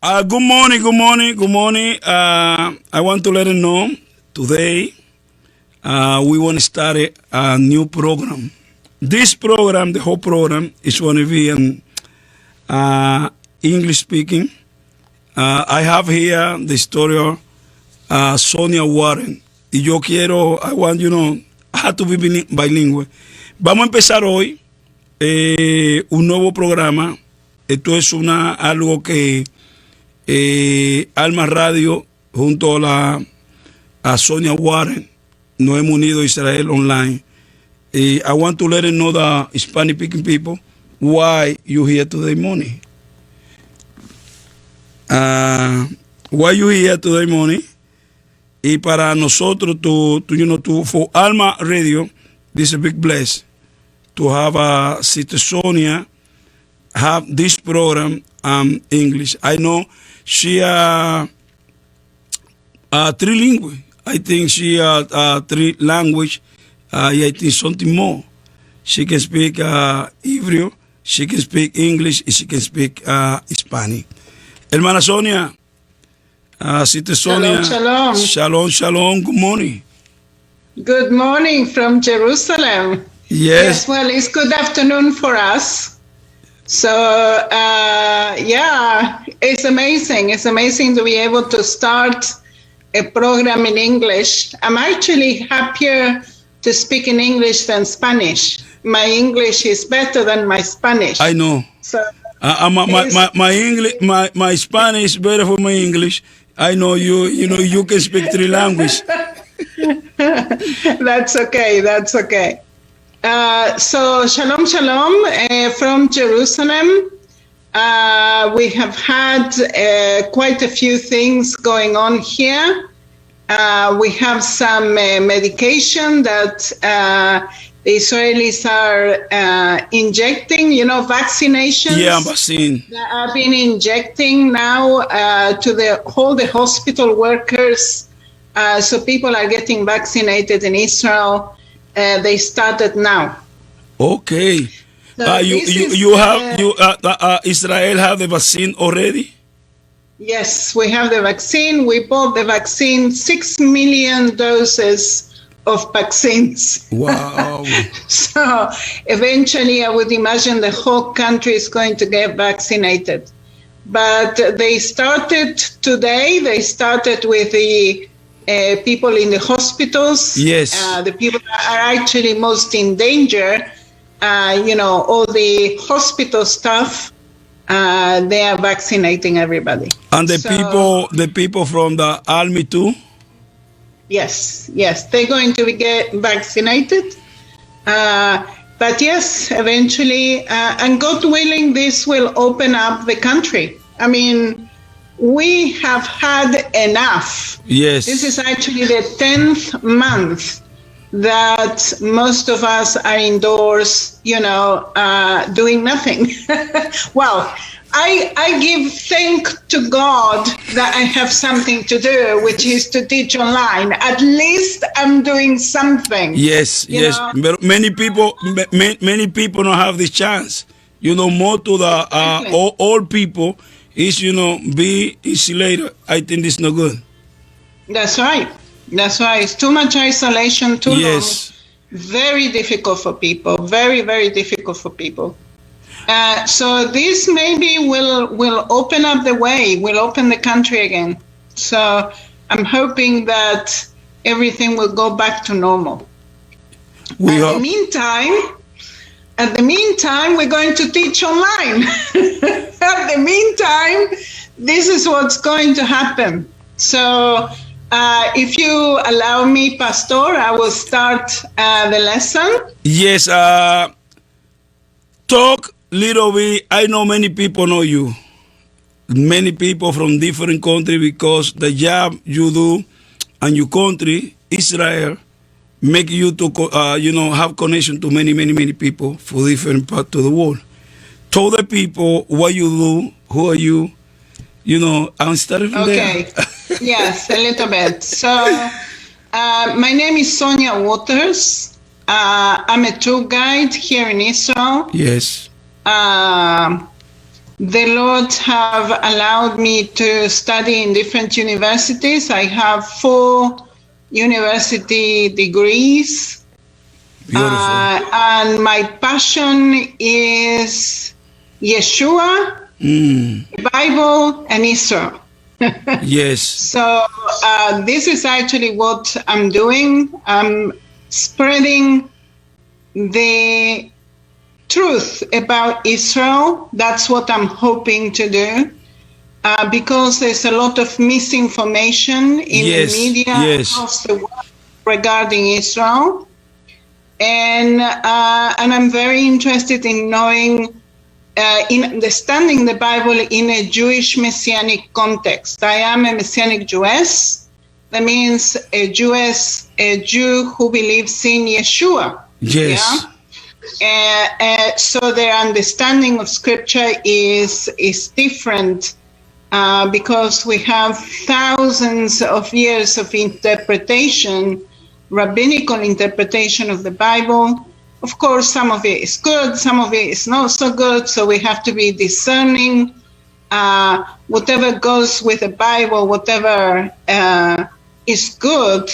Good morning, good morning, good morning. I want to let you know today we want to start a new program. This program, the whole program, is going to be in English speaking. I have here the story of Sonia Waters. Y yo quiero, I want, I have to be bilingüe. Vamos a empezar hoy un nuevo programa. Esto es algo que Alma Radio junto a Sonia Waters nos hemos unido a Israel Online. I want to let you know the Hispanic speaking people why you here today morning. Why you here today morning. Y para nosotros, for Alma Radio, this is a big bless to have Sister Sonia have this program English. I know she trilingual. I think she three language. I think something more. She can speak Hebrew, she can speak English, and she can speak Hispanic. Hermana Sonia, Sister Sonia. Shalom, shalom. Shalom, shalom. Good morning. Good morning from Jerusalem. Yes. Well, it's good afternoon for us. So, yeah, it's amazing. It's amazing to be able to start a program in English. I'm actually happier to speak in English than Spanish. My English is better than my Spanish. I know. So my English, my Spanish is better for my English. I know you can speak three languages. That's okay. That's okay. So shalom, shalom from Jerusalem. We have had quite a few things going on here. We have some medication that the Israelis are injecting, vaccinations. Yeah, vaccine. I've been injecting now to all the hospital workers. So people are getting vaccinated in Israel. They started now. Okay. So Israel have the vaccine already? Yes, we have the vaccine. We bought the vaccine, 6 million doses of vaccines. Wow. So eventually I would imagine the whole country is going to get vaccinated. But they started today. They started with the people in the hospitals. Yes. The people that are actually most in danger, all the hospital staff, they are vaccinating everybody. And the people from the army too? Yes, they're going to get vaccinated. But yes, eventually, and God willing, this will open up the country. I mean, we have had enough. Yes. This is actually the 10th month that most of us are indoors, doing nothing. Well, I give thanks to God that I have something to do, which is to teach online. At least I'm doing something. Yes, yes. But many people don't have this chance. More to the old people is, be isolated. I think it's not good. That's right. It's too much isolation, too long. Very difficult for people. Very, very difficult for people. So this maybe will open up the way, will open the country again. So I'm hoping that everything will go back to normal. At the meantime, we're going to teach online. At the meantime, this is what's going to happen. So if you allow me, Pastor, I will start the lesson. Yes, talk little bit. I know many people know you. Many people from different countries, because the job you do and your country, Israel, make you to have connection to many people for different parts of the world. Tell the people what you do, who are you, I'm starting from there. Okay, yes, a little bit. So my name is Sonia Waters. I'm a tour guide here in Israel. Yes. the Lord have allowed me to study in different universities. I have 4 university degrees. Beautiful. And my passion is Yeshua, Bible, and Israel. Yes. So this is actually what I'm doing. I'm spreading the truth about Israel. That's what I'm hoping to do, because there's a lot of misinformation in the media across the world regarding Israel, and I'm very interested in knowing, in understanding the Bible in a Jewish Messianic context. I am a Messianic Jewess. That means a Jew who believes in Yeshua. Yes. Yeah? So their understanding of Scripture is different, because we have thousands of years of interpretation, rabbinical interpretation of the Bible. Of course, some of it is good, some of it is not so good, so we have to be discerning. Whatever goes with the Bible, whatever is good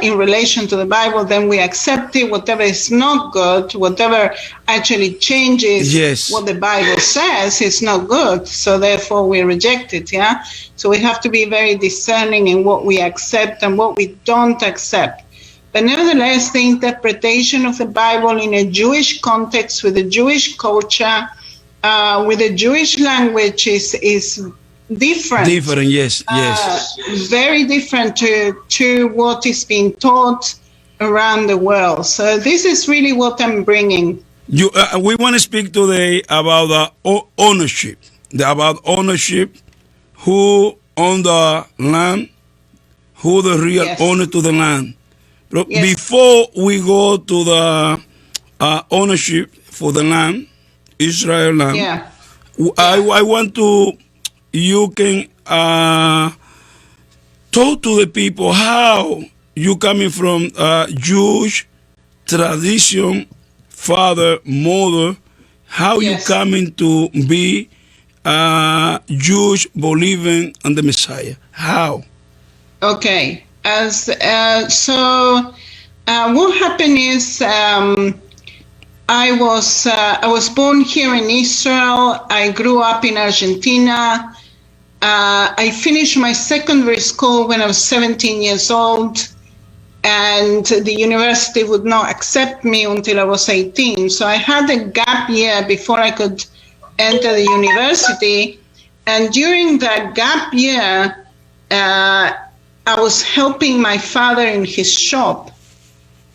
in relation to the Bible, then we accept it. Whatever is not good, whatever actually changes what the Bible says, is not good, so therefore we reject it, yeah? So we have to be very discerning in what we accept and what we don't accept. But nevertheless, the interpretation of the Bible in a Jewish context, with a Jewish culture, with a Jewish language is different. Different, yes. Very different to what is being taught around the world. So this is really what I'm bringing. We want to speak today about ownership. About ownership, who own the land, who the real owner to the land. Before we go to the ownership for the land, Israel land, I want to, you can talk to the people how you coming from Jewish tradition, father, mother, how you coming to be Jewish believing on the Messiah. How? Okay. So what happened is, I was born here in Israel. I grew up in Argentina. I finished my secondary school when I was 17 years old, and the university would not accept me until I was 18. So I had a gap year before I could enter the university. And during that gap year, I was helping my father in his shop.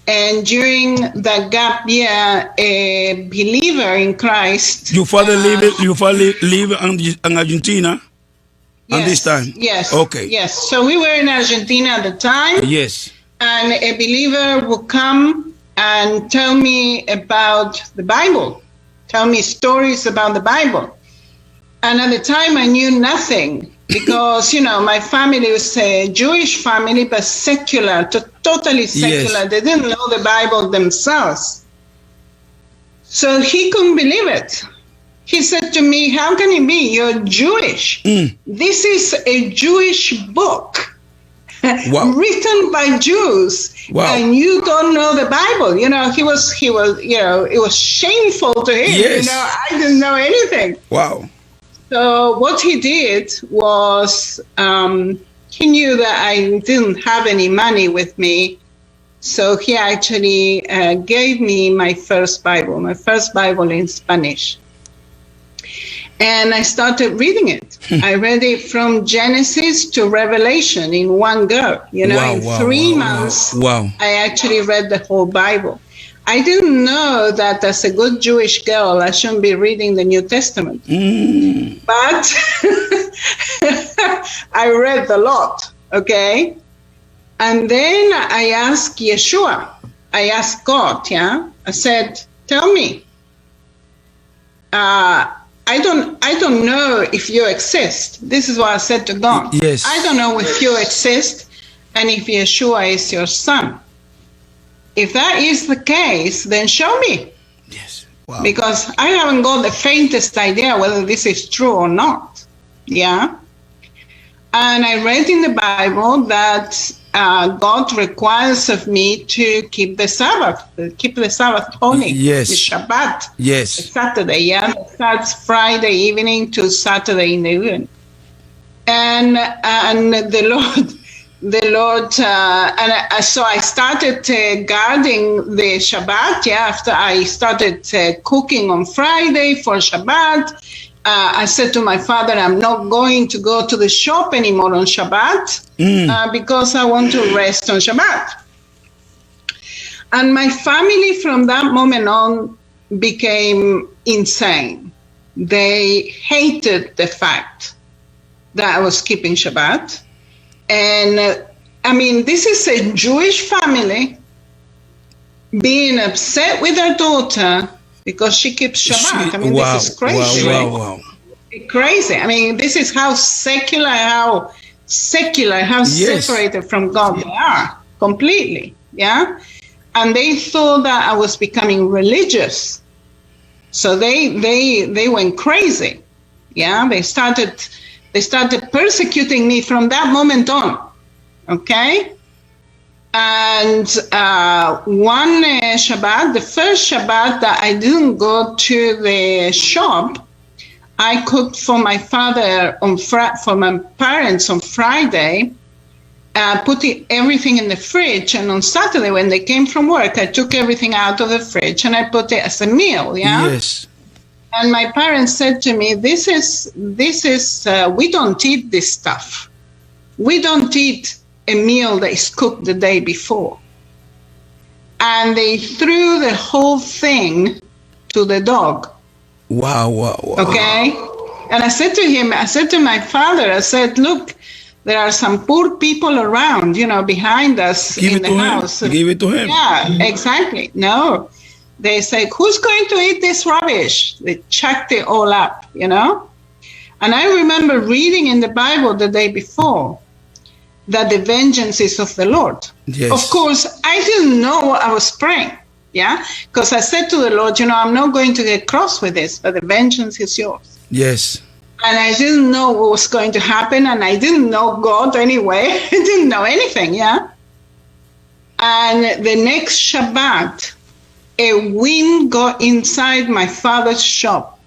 And during that gap year, a believer in Christ. Your father live in Argentina at this time? Yes. Okay. Yes. So we were in Argentina at the time. Yes. And a believer would come and tell me about the Bible, tell me stories about the Bible. And at the time, I knew nothing. Because, my family was a Jewish family, but secular, totally secular. Yes. They didn't know the Bible themselves. So he couldn't believe it. He said to me, how can it be? You're Jewish. This is a Jewish book written by Jews. Wow. And you don't know the Bible. He was, it was shameful to him. Yes. I didn't know anything. Wow. So what he did was, he knew that I didn't have any money with me. So he actually gave me my first Bible in Spanish. And I started reading it. I read it from Genesis to Revelation in one go. In 3 months, I actually read the whole Bible. I didn't know that as a good Jewish girl, I shouldn't be reading the New Testament. But I read a lot, okay? And then I asked Yeshua, I asked God, I said, tell me, I don't know if you exist. This is what I said to God. Yes. I don't know if you exist and if Yeshua is your son. If that is the case, then show me. Yes. Wow. Because I haven't got the faintest idea whether this is true or not. Yeah. And I read in the Bible that God requires of me to keep the Sabbath holy. Yes. The Shabbat. Yes. Saturday, yeah. It starts Friday evening to Saturday in the evening. And the Lord, so I started guarding the Shabbat, yeah, after I started cooking on Friday for Shabbat. I said to my father, I'm not going to go to the shop anymore on Shabbat because I want to rest on Shabbat. And my family from that moment on became insane. They hated the fact that I was keeping Shabbat. And I mean, this is a Jewish family being upset with their daughter because she keeps Shabbat. I mean, this is crazy, right? Wow. Crazy. I mean, this is how secular, how separated from God they are, completely, yeah? And they thought that I was becoming religious. So they went crazy, yeah? They started persecuting me from that moment on, okay? And one Shabbat, the first Shabbat that I didn't go to the shop, I cooked for my father for my parents on Friday, put everything in the fridge, and on Saturday when they came from work, I took everything out of the fridge and I put it as a meal, yeah? Yes. And my parents said to me, this is we don't eat this stuff. We don't eat a meal that is cooked the day before. And they threw the whole thing to the dog. Wow. Okay? And I said to my father, I said, look, there are some poor people around, behind us in the house. Give it to him. Yeah, exactly. No. They say, who's going to eat this rubbish? They chucked it all up, And I remember reading in the Bible the day before that the vengeance is of the Lord. Yes. Of course, I didn't know what I was praying, yeah? Because I said to the Lord, I'm not going to get cross with this, but the vengeance is yours. Yes. And I didn't know what was going to happen, and I didn't know God anyway. I didn't know anything, yeah? And the next Shabbat, a wind got inside my father's shop,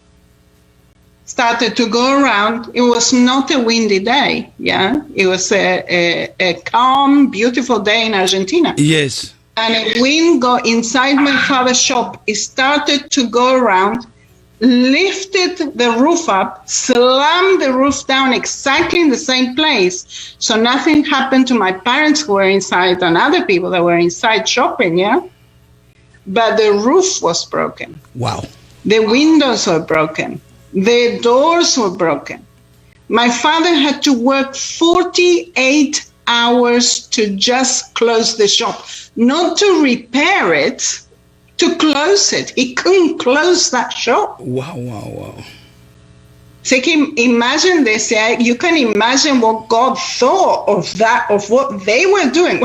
started to go around. It was not a windy day, yeah? It was a calm, beautiful day in Argentina. Yes. And a wind got inside my father's shop. It started to go around, lifted the roof up, slammed the roof down exactly in the same place. So nothing happened to my parents who were inside and other people that were inside shopping, yeah? But the roof was broken. Wow. The windows were broken. The doors were broken. My father had to work 48 hours to just close the shop, not to repair it, to close it. He couldn't close that shop. Wow. So imagine this. Yeah? You can imagine what God thought of that, of what they were doing.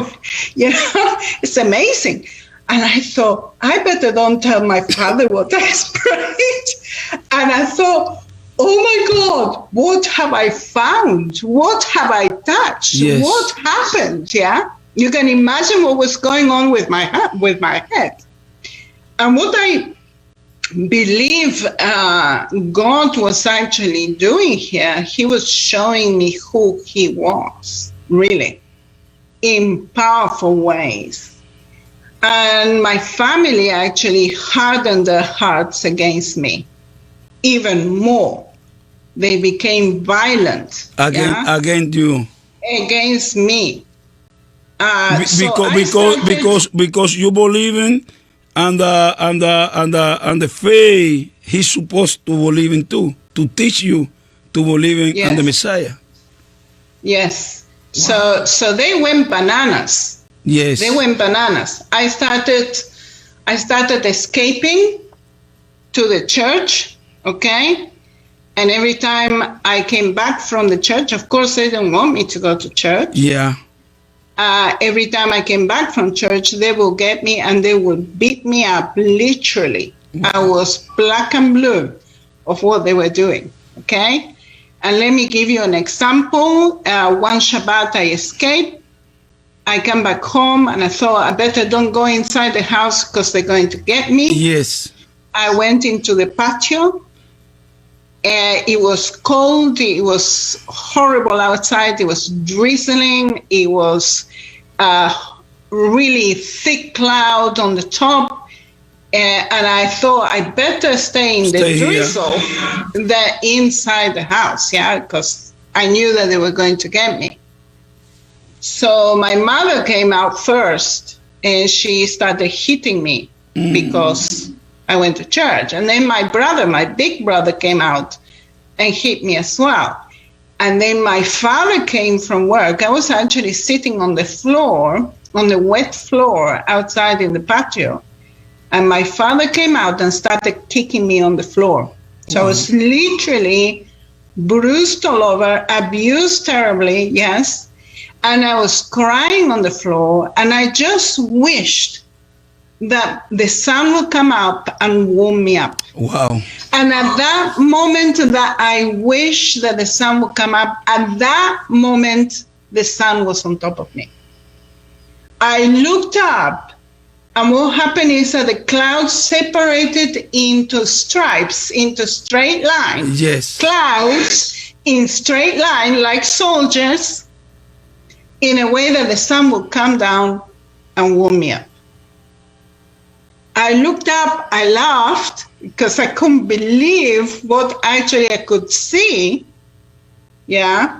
It's amazing. And I thought, I better don't tell my father what I prayed. And I thought, oh my God, what have I found? What have I touched? Yes. What happened? Yeah, you can imagine what was going on with my head. And what I believe God was actually doing here, he was showing me who he was, really, in powerful ways. And my family actually hardened their hearts against me even more. They became violent. Against you. Against me. Because you believe in and the faith he's supposed to believe in too, to teach you to believe in the Messiah. Yes. Wow. So they went bananas. Yes. They went bananas. I started escaping to the church, okay? And every time I came back from the church, of course they didn't want me to go to church. Yeah. Every time I came back from church, they will get me and they would beat me up, literally. I was black and blue of what they were doing, okay? And let me give you an example. One Shabbat I escaped. I come back home and I thought I better don't go inside the house because they're going to get me. Yes. I went into the patio. It was cold. It was horrible outside. It was drizzling. It was really thick cloud on the top. And I thought I better stay in the drizzle than inside the house, yeah, because I knew that they were going to get me. So my mother came out first, and she started hitting me because I went to church. And then my brother, my big brother, came out and hit me as well. And then my father came from work. I was actually sitting on the floor, on the wet floor outside in the patio. And my father came out and started kicking me on the floor. So I was literally bruised all over, abused terribly, yes. And I was crying on the floor. And I just wished that the sun would come up and warm me up. Wow. And at that moment that I wish that the sun would come up, at that moment, the sun was on top of me. I looked up. And what happened is that the clouds separated into stripes, into straight lines. Yes. Clouds in straight line, like soldiers, in a way that the sun would come down and warm me up. I looked up, I laughed, because I couldn't believe what actually I could see. Yeah.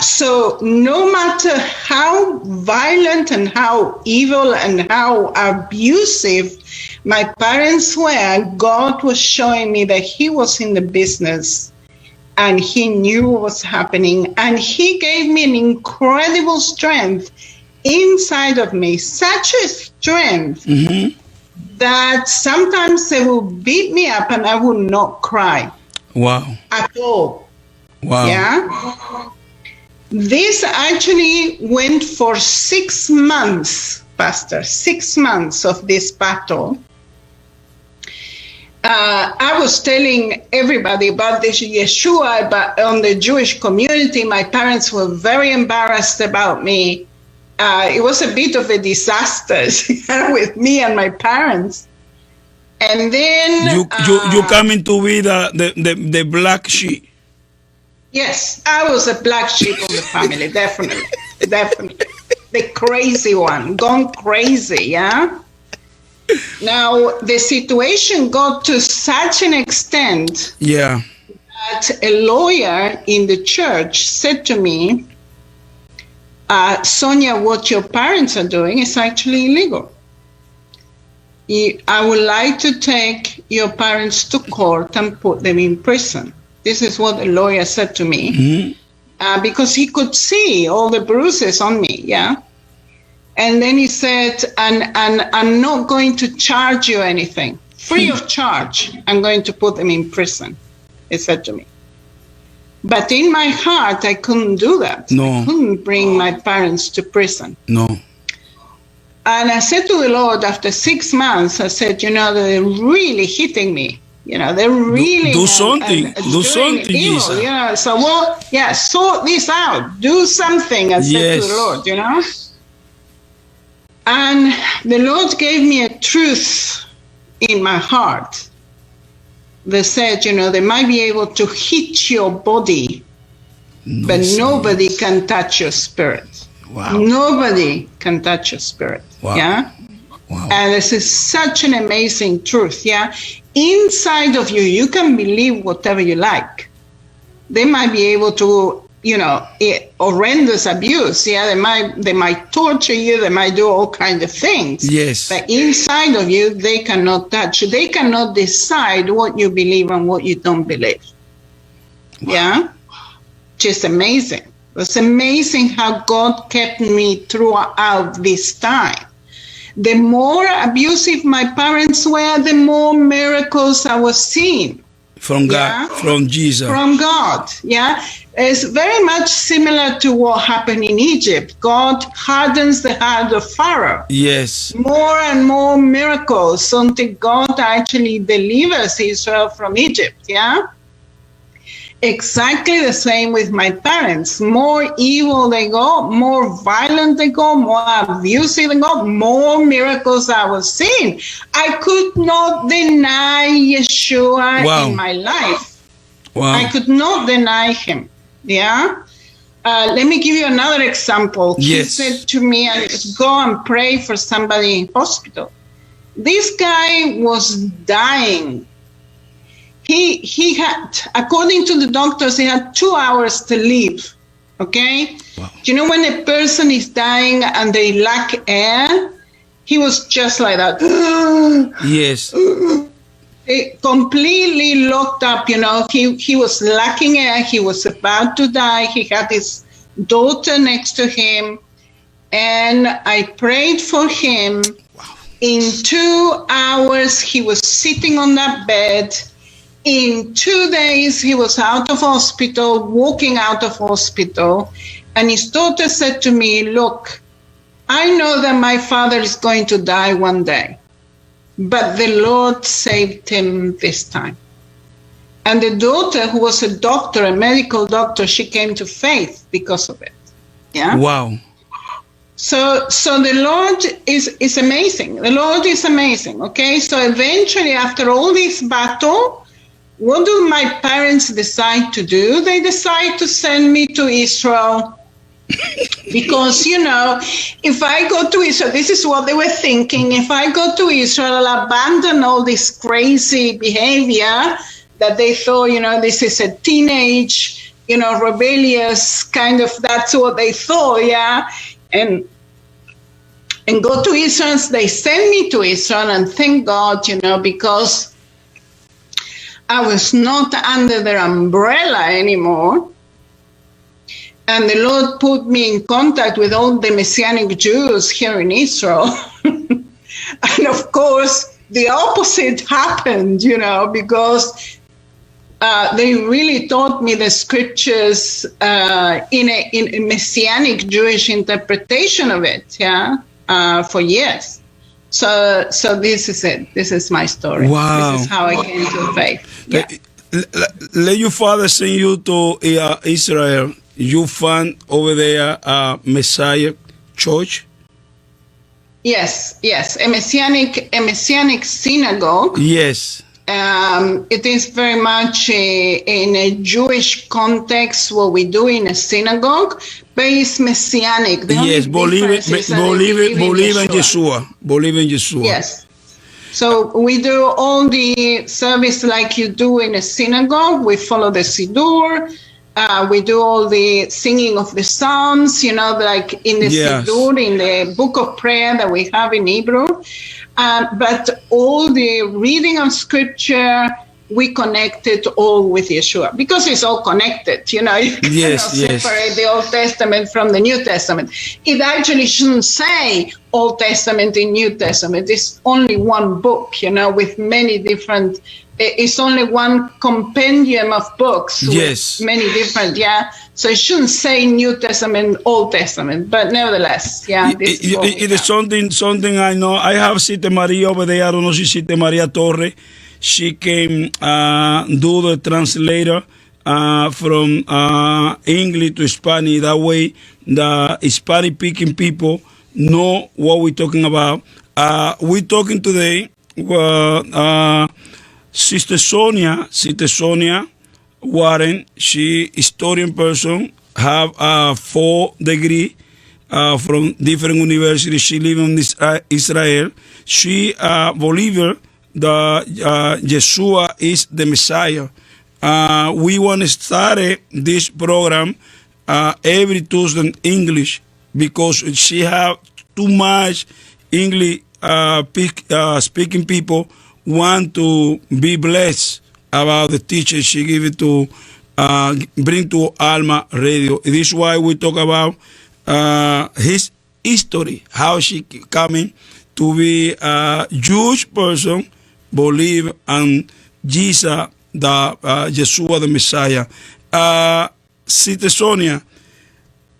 So no matter how violent and how evil and how abusive my parents were, God was showing me that he was in the business and he knew what was happening. And he gave me an incredible strength inside of me, such a strength that sometimes they would beat me up and I would not cry. Wow. At all. Wow. Yeah. This actually went for 6 months, Pastor, 6 months of this battle. I was telling everybody about this Yeshua, but on the Jewish community, my parents were very embarrassed about me. It was a bit of a disaster with me and my parents. And then you coming to be the black sheep. Yes, I was a black sheep of the family, definitely. Definitely. The crazy one, gone crazy, yeah? Now, the situation got to such an extent that a lawyer in the church said to me, Sonia, what your parents are doing is actually illegal. I would like to take your parents to court and put them in prison. This is what the lawyer said to me, because he could see all the bruises on me, yeah? And then he said, and I'm not going to charge you anything. Free of charge, I'm going to put them in prison, he said to me. But in my heart, I couldn't do that. No. I couldn't bring my parents to prison. No. And I said to the Lord, after 6 months, I said, they're really hitting me. They're really do something. Do something, evil, Jesus. So sort this out. Do something. I said to the Lord, And the Lord gave me a truth in my heart that said, they might be able to hit your body, but nobody can touch your spirit. Wow. Nobody can touch your spirit. Wow. Yeah. Wow. And this is such an amazing truth. Yeah. Inside of you, you can believe whatever you like. They might be able to, horrendous abuse. Yeah, they might torture you. They might do all kinds of things. Yes. But inside of you, they cannot touch you. They cannot decide what you believe and what you don't believe. Wow. Yeah, just amazing. It's amazing how God kept me throughout this time. The more abusive my parents were, the more miracles I was seeing. From God, from Jesus. From God, yeah. is very much similar to what happened in Egypt. God hardens the heart of Pharaoh. Yes. More and more miracles until God actually delivers Israel from Egypt. Yeah. Exactly the same with my parents. More evil they go, more violent they go, more abusive they go, more miracles I was seeing. I could not deny Yeshua in my life. Wow. I could not deny him. Yeah. Let me give you another example. Yes. He said to me, go and pray for somebody in hospital. This guy was dying. He had, according to the doctors, he had 2 hours to live. Okay? Wow. Do you know when a person is dying and they lack air? He was just like that. Yes. Completely locked up, you know. He was lacking air. He was about to die. He had his daughter next to him. And I prayed for him. Wow. In 2 hours, he was sitting on that bed. In 2 days, he was out of hospital, walking out of hospital. And his daughter said to me, look, I know that my father is going to die one day, but the Lord saved him this time. And the daughter, who was a doctor, a medical doctor, she came to faith because of it. Yeah. Wow. So the Lord is amazing. The Lord is amazing. Okay. So eventually, after all this battle, what do my parents decide to do? They decide to send me to Israel. Because, you know, if I go to Israel, this is what they were thinking. If I go to Israel, I'll abandon all this crazy behavior that they thought, you know, this is a teenage, you know, rebellious kind of, that's what they thought, yeah. And go to Israel. They send me to Israel, and thank God, you know, because I was not under their umbrella anymore. And the Lord put me in contact with all the Messianic Jews here in Israel. And of course, the opposite happened, you know, because they really taught me the scriptures in a Messianic Jewish interpretation of it, yeah, for years. So this is it. This is my story. Wow. This is how I came to faith. Yeah. Let your father send you to Israel. You found over there a Messiah church? Yes, a messianic synagogue. Yes. It is very much in a Jewish context what we do in a synagogue, but it's messianic. Yes, believe in Yeshua. Believe in Yeshua. Yes. So we do all the service like you do in a synagogue. We follow the Siddur. We do all the singing of the Psalms, you know, like in the Siddur, in the book of prayer that we have in Hebrew. But all the reading of scripture, we connect it all with Yeshua because it's all connected, you know. You cannot separate the Old Testament from the New Testament. It actually shouldn't say Old Testament and New Testament. It's only one book, you know, with many different. It's only one compendium of books. Yes. With many different, yeah. So it shouldn't say New Testament, Old Testament, but nevertheless, yeah. It is something I know. I have Sister Maria over there. I don't know if Sister Maria Torre. She can do the translator from English to Spanish. That way, the Spanish-speaking people know what we're talking about. We're talking today. Sister Sonia Waters, she historian person, have a 4 degree from different universities. She live in Israel. She believer that Yeshua is the Messiah. We want to start this program every Tuesday in English because she have too much English speaking people want to be blessed about the teaching she give it to bring to Alma Radio. This is why we talk about his history, how she coming to be a Jewish person, believe in Jesus, the Yeshua, the Messiah. Sister Sonia,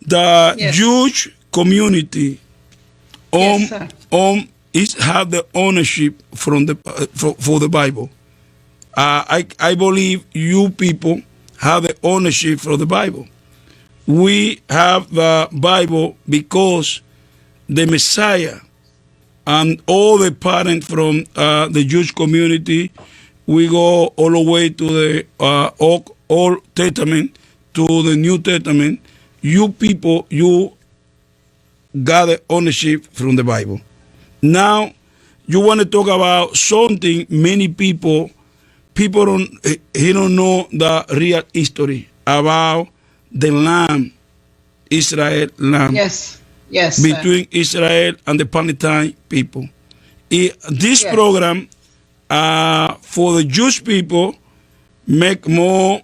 the Jewish community have the ownership from the for the Bible. I believe you people have the ownership for the Bible. We have the Bible because the Messiah and all the parents from the Jewish community, we go all the way to the Old Testament to the New Testament. You people, you got the ownership from the Bible. Now, you want to talk about something many people don't know the real history about the land, Israel land. Yes. Between Israel and the Palestine people. This program for the Jewish people make more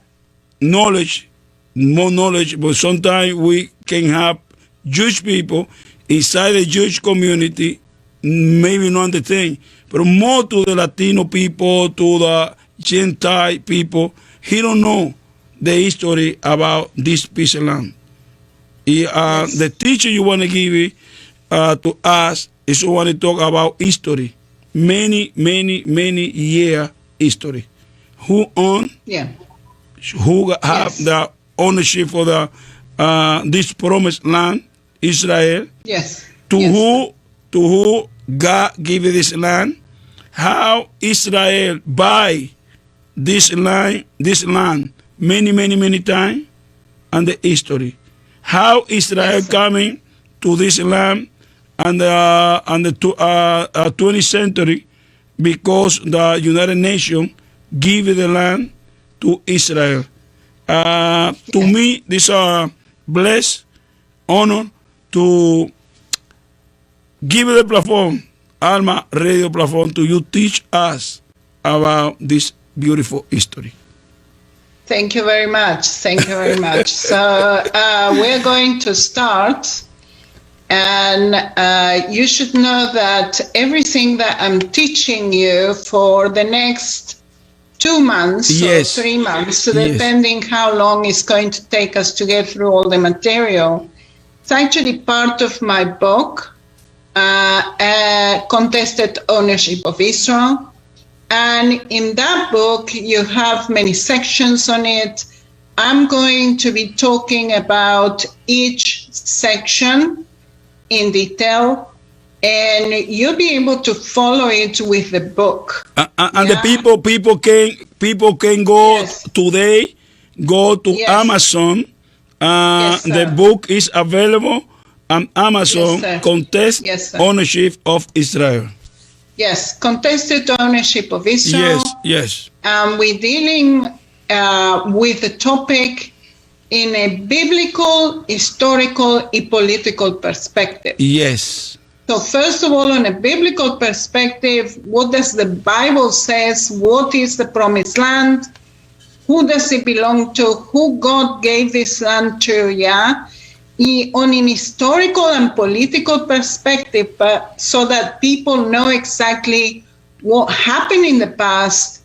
knowledge, but sometimes we can have Jewish people inside the Jewish community maybe not understand, but more to the Latino people, to the Gentile people, he don't know the history about this piece of land. The teacher you want to give to us is you want to talk about history, many year history. Who own? Who have the ownership for the this promised land, Israel? To who God give this land? How Israel buy this land many times, and the history. How Israel coming to this land and the 20th century because the United Nations give the land to Israel. To me, this are blessed honor to give the platform, Alma Radio platform, to you teach us about this beautiful history. Thank you very much. So we're going to start, and you should know that everything that I'm teaching you for the next 2 months or 3 months, depending how long it's going to take us to get through all the material, it's actually part of my book, Contested Ownership of Israel. And in that book, you have many sections on it. I'm going to be talking about each section in detail, and you'll be able to follow it with the book. And the people can go today, go to Amazon. The book is available on Amazon. Contest Ownership of Israel. Yes, Contested Ownership of Israel. Yes. We're dealing with the topic in a biblical, historical, and political perspective. Yes. So first of all, on a biblical perspective, what does the Bible says? What is the promised land? Who does it belong to? Who God gave this land to? On an historical and political perspective, so that people know exactly what happened in the past,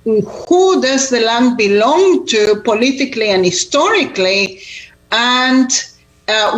who does the land belong to politically and historically, and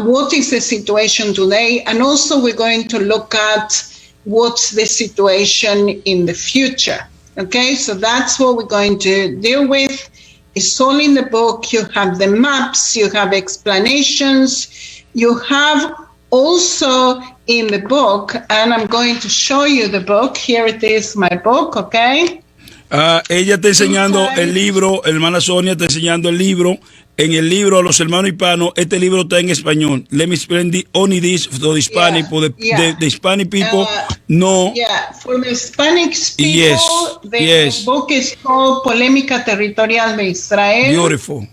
what is the situation today. And also we're going to look at what's the situation in the future. Okay, so that's what we're going to deal with. It's all in the book. You have the maps, you have explanations, you have also in the book, and I'm going to show you the book. Here it is, my book, okay? Ella está enseñando el libro, hermana Sonia está enseñando el libro. En el libro a los hermanos hispanos, este libro está en español. Let me explain only this for the Hispanic, for the Hispanic people. For the Hispanic people, the book is called Polémica Territorial de Israel. Beautiful.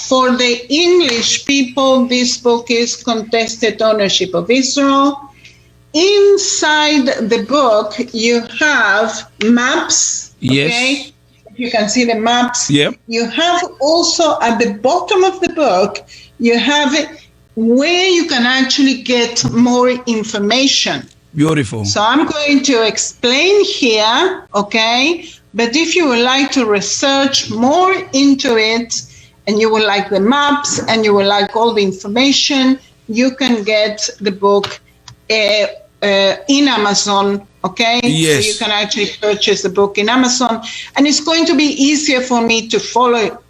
For the English people, this book is Contested Ownership of Israel. Inside the book, you have maps. Okay? You can see the maps. You have also at the bottom of the book, you have where you can actually get more information. Beautiful. So I'm going to explain here, okay? But if you would like to research more into it, and you will like the maps, and you will like all the information, you can get the book in Amazon, okay? Yes. So you can actually purchase the book in Amazon, and it's going to be easier for me to follow,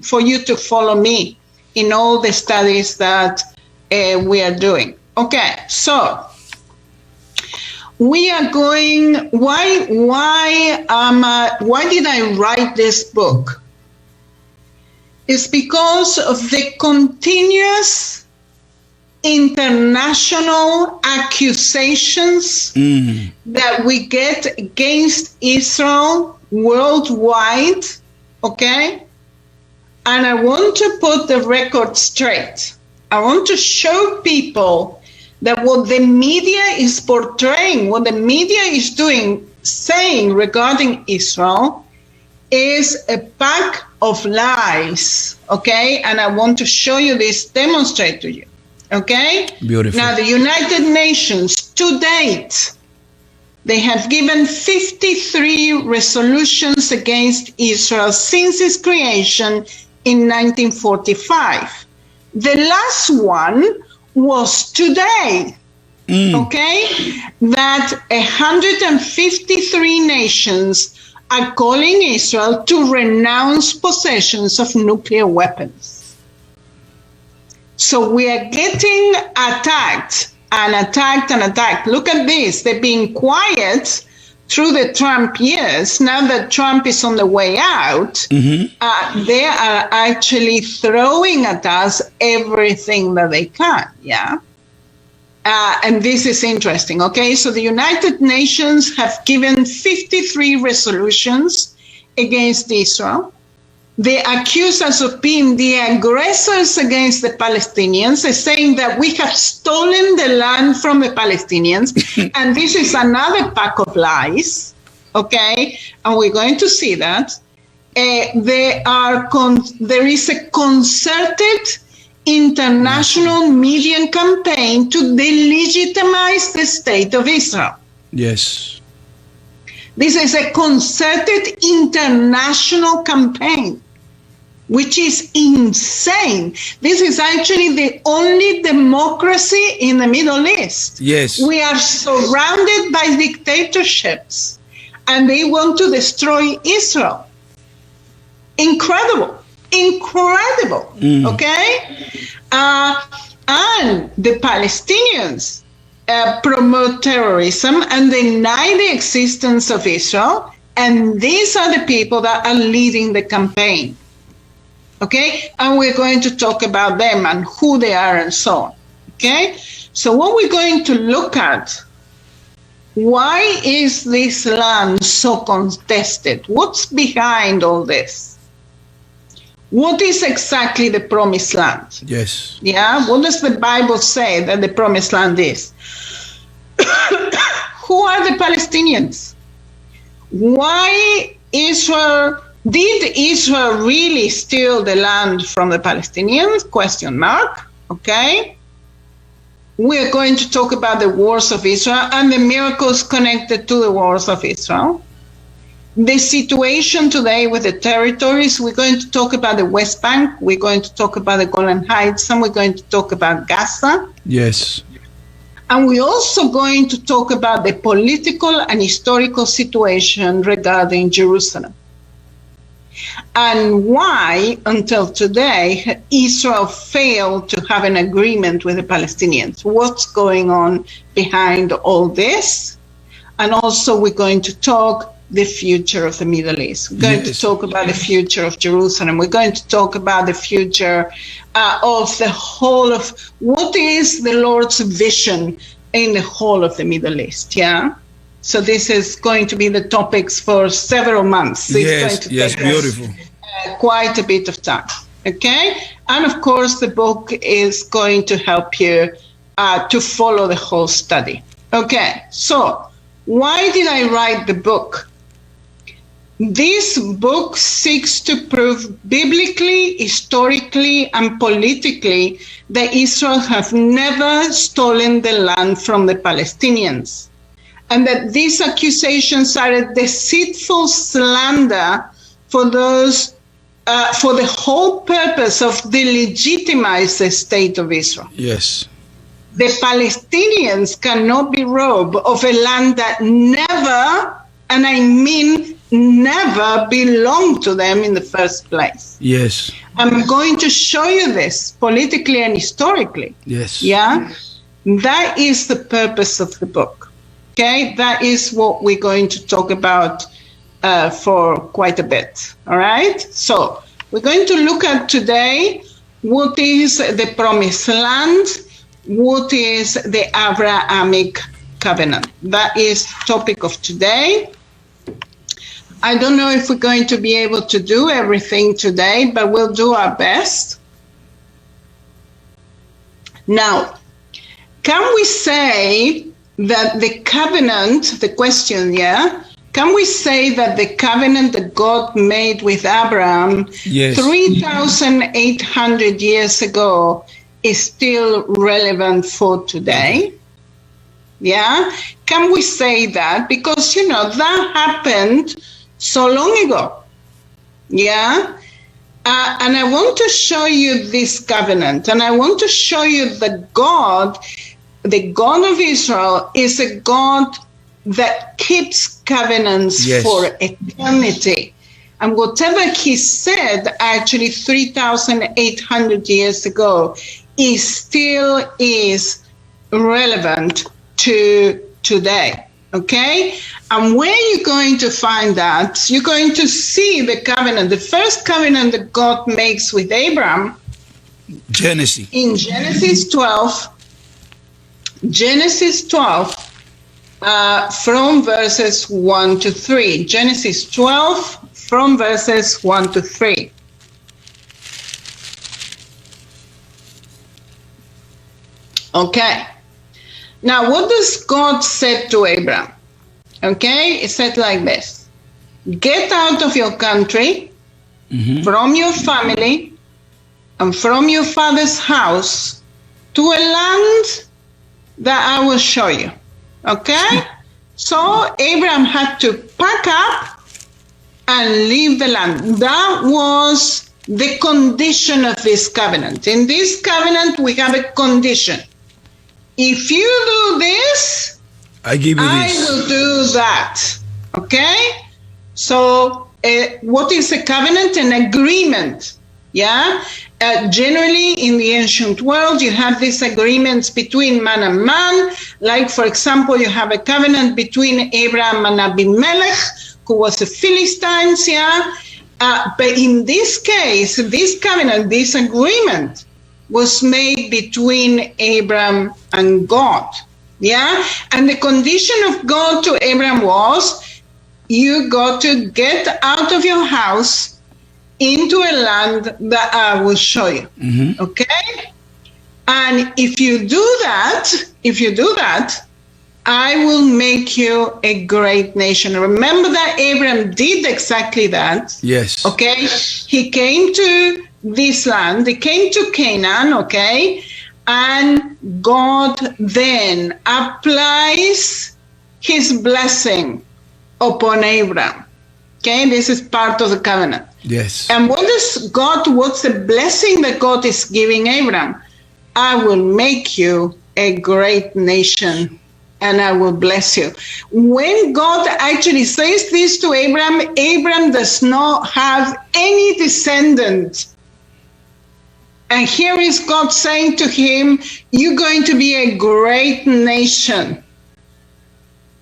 for you to follow me in all the studies that we are doing. Okay, so we are going, why did I write this book? It's because of the continuous international accusations that we get against Israel worldwide, okay? And I want to put the record straight. I want to show people that what the media is portraying, what the media is doing, saying regarding Israel is a pack of lies, okay? And I want to show you this, demonstrate to you, okay? Beautiful. Now, the United Nations, to date, they have given 53 resolutions against Israel since its creation in 1945. The last one was today, okay? That 153 nations are calling Israel to renounce possessions of nuclear weapons. So we are getting attacked and attacked and attacked. Look at this. They've been quiet through the Trump years. Now that Trump is on the way out, they are actually throwing at us everything that they can, yeah? And this is interesting, okay? So the United Nations have given 53 resolutions against Israel. They accuse us of being the aggressors against the Palestinians. They're saying that we have stolen the land from the Palestinians. And this is another pack of lies, okay? And we're going to see that. There is a concerted international media campaign to delegitimize the state of Israel. Yes. This is a concerted international campaign, which is insane. This is actually the only democracy in the Middle East. Yes. We are surrounded by dictatorships, and they want to destroy Israel. Incredible. Incredible, okay? And the Palestinians promote terrorism and deny the existence of Israel, and these are the people that are leading the campaign, okay? And we're going to talk about them and who they are and so on, okay? So what we're going to look at, why is this land so contested? What's behind all this? What is exactly the promised land? Yes. Yeah, what does the Bible say that the promised land is? Who are the Palestinians? Why did Israel really steal the land from the Palestinians? Question mark, okay? We're going to talk about the wars of Israel and the miracles connected to the wars of Israel. The situation today with the territories, we're going to talk about the West Bank, we're going to talk about the Golan Heights, and we're going to talk about Gaza. Yes. And we're also going to talk about the political and historical situation regarding Jerusalem. And why, until today, Israel failed to have an agreement with the Palestinians. What's going on behind all this? And also we're going to talk the future of the Middle East. We're going to talk about the future of Jerusalem. We're going to talk about the future of the whole of, what is the Lord's vision in the whole of the Middle East, yeah? So this is going to be the topics for several months. It's going to take beautiful. Quite a bit of time, okay? And of course, the book is going to help you to follow the whole study. Okay, so why did I write the book? This book seeks to prove biblically, historically, and politically that Israel have never stolen the land from the Palestinians, and that these accusations are a deceitful slander for those for the whole purpose of delegitimize the state of Israel. Yes. The Palestinians cannot be robbed of a land that never, and I mean never, belonged to them in the first place. Yes. I'm going to show you this politically and historically. Yes. Yeah? That is the purpose of the book. Okay? That is what we're going to talk about for quite a bit. All right? So, we're going to look at today what is the promised land, what is the Abrahamic covenant. That is the topic of today. I don't know if we're going to be able to do everything today, but we'll do our best. Now, can we say that the covenant, the question, yeah? Can we say that the covenant that God made with Abraham 3,800 years ago is still relevant for today? Yeah? Can we say that? Because, that happened so long ago. Yeah? And I want to show you this covenant, and I want to show you that God, the God of Israel, is a God that keeps covenants for eternity. And whatever he said actually 3,800 years ago still is relevant to today. Okay? And where you're going to find that, you're going to see the covenant, the first covenant that God makes with Abraham. Genesis. In Genesis 12, from verses 1 to 3. Genesis 12, from verses 1 to 3. Okay. Now, what does God say to Abraham? Okay, it said like this. Get out of your country, from your family, and from your father's house to a land that I will show you. Okay? So Abraham had to pack up and leave the land. That was the condition of this covenant. In this covenant, we have a condition. If you do this, I give you I this. will do that. Okay? So, what is a covenant? An agreement. Yeah? Generally, in the ancient world, you have these agreements between man and man. Like, for example, you have a covenant between Abraham and Abimelech, who was a Philistine. Yeah? But in this case, this covenant, this agreement, was made between Abraham and God. Yeah? And the condition of God to Abraham was, you got to get out of your house into a land that I will show you. Okay? And if you do that, I will make you a great nation. Remember that Abraham did exactly that. Yes. Okay? He came to this land, he came to Canaan, okay? And God then applies his blessing upon Abraham. Okay, this is part of the covenant. Yes. And what's the blessing that God is giving Abraham? I will make you a great nation and I will bless you. When God actually says this to Abraham, Abraham does not have any descendant. And here is God saying to him, you're going to be a great nation.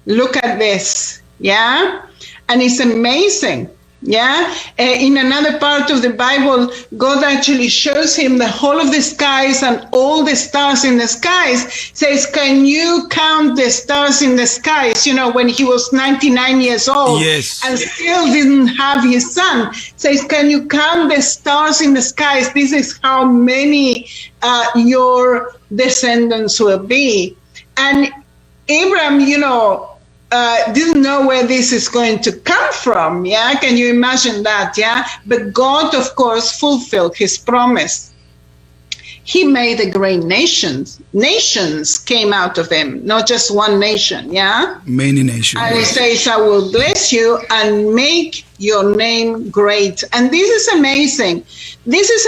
Look at this. Yeah? And it's amazing. Yeah? In another part of the Bible, God actually shows him the whole of the skies and all the stars in the skies. Says, can you count the stars in the skies? When he was 99 years old. Yes. And still didn't have his son. Says, can you count the stars in the skies? This is how many your descendants will be. And Abraham, didn't know where this is going to come from. Yeah, can you imagine that? Yeah, but God, of course, fulfilled his promise. he made a great nations. Nations came out of him, not just one nation, yeah? Many nations. And he says, I will bless you and make your name great. And this is amazing. This is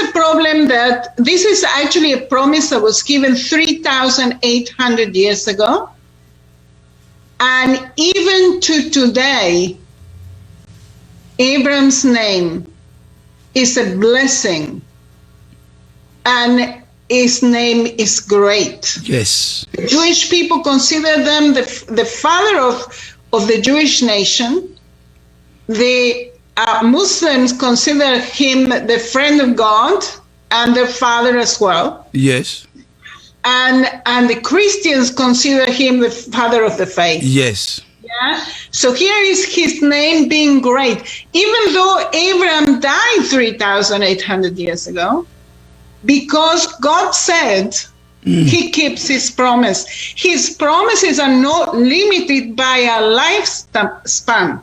this is actually a promise that was given 3,800 years ago. And even to today, Abraham's name is a blessing. And his name is great. Yes. The Jewish people consider them the father of the Jewish nation. The Muslims consider him the friend of God and their father as well. Yes. And the Christians consider him the father of the faith. Yes. Yeah. So here is his name being great. Even though Abraham died 3,800 years ago, because God said he keeps his promise. His promises are not limited by a lifespan.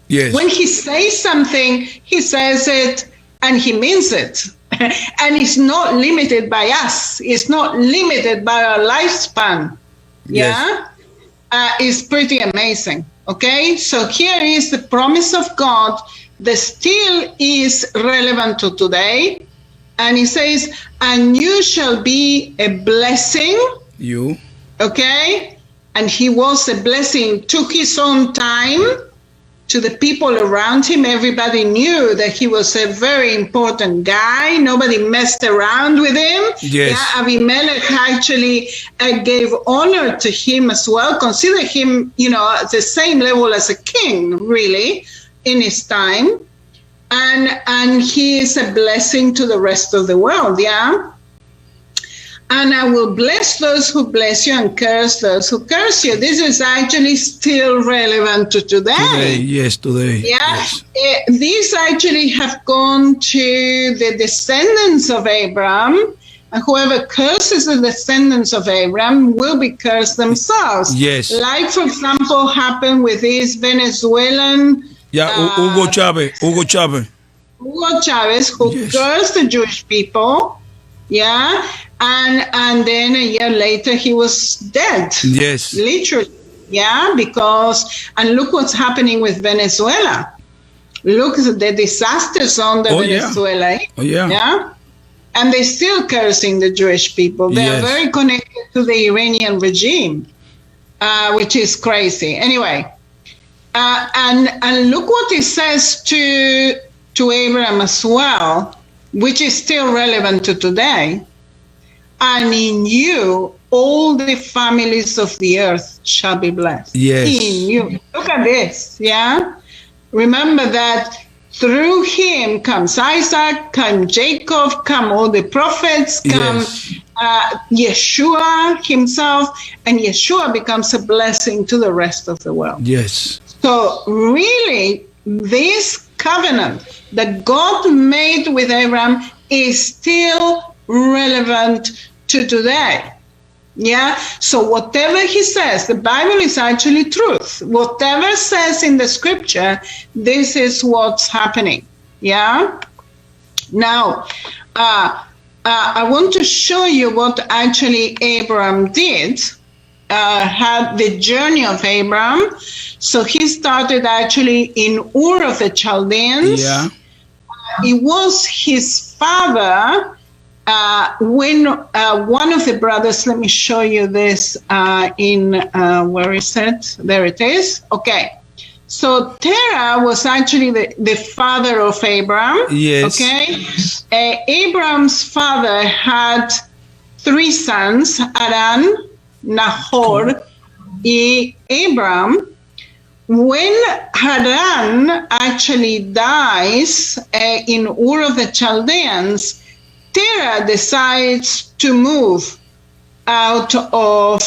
Yes. When he says something, he says it and he means it. And it's not limited by us. It's not limited by our lifespan. Yeah? Yes. It's pretty amazing. Okay? So here is the promise of God that still is relevant to today. And he says, and you shall be a blessing. You. Okay? And he was a blessing. Took his own time to the people around him. Everybody knew that he was a very important guy. Nobody messed around with him. Yes. Yeah, Abimelech actually gave honor to him as well. Consider him, at the same level as a king, really, in his time. And he is a blessing to the rest of the world, yeah? And I will bless those who bless you and curse those who curse you. This is actually still relevant to today. Today. Yeah, yes. These actually have gone to the descendants of Abraham. And whoever curses the descendants of Abraham will be cursed themselves. Yes. Like, for example, happened with this Venezuelan... Hugo Chavez, who cursed the Jewish people, yeah, and then a year later he was dead. Yes, literally, yeah, and look what's happening with Venezuela. Look at the disaster zone that Venezuela. Yeah, and they're still cursing the Jewish people. They are very connected to the Iranian regime, which is crazy. Anyway. And look what it says to Abraham as well, which is still relevant to today. And in you, all the families of the earth shall be blessed. Yes. In you. Look at this, yeah? Remember that through him comes Isaac, come Jacob, come all the prophets, come Yeshua himself, and Yeshua becomes a blessing to the rest of the world. Yes. So really, this covenant that God made with Abraham is still relevant to today. Yeah. So whatever he says, the Bible is actually truth. Whatever says in the scripture, this is what's happening. Yeah. Now, I want to show you what actually Abraham did. Had the journey of Abraham. So he started actually in Ur of the Chaldeans. Yeah. It was his father when one of the brothers, let me show you this where is it? There it is. Okay. So Terah was actually the father of Abraham. Yes. Okay. Abraham's father had 3 sons, Haran, Nahor, Abraham. When Haran actually dies in Ur of the Chaldeans, Terah decides to move out of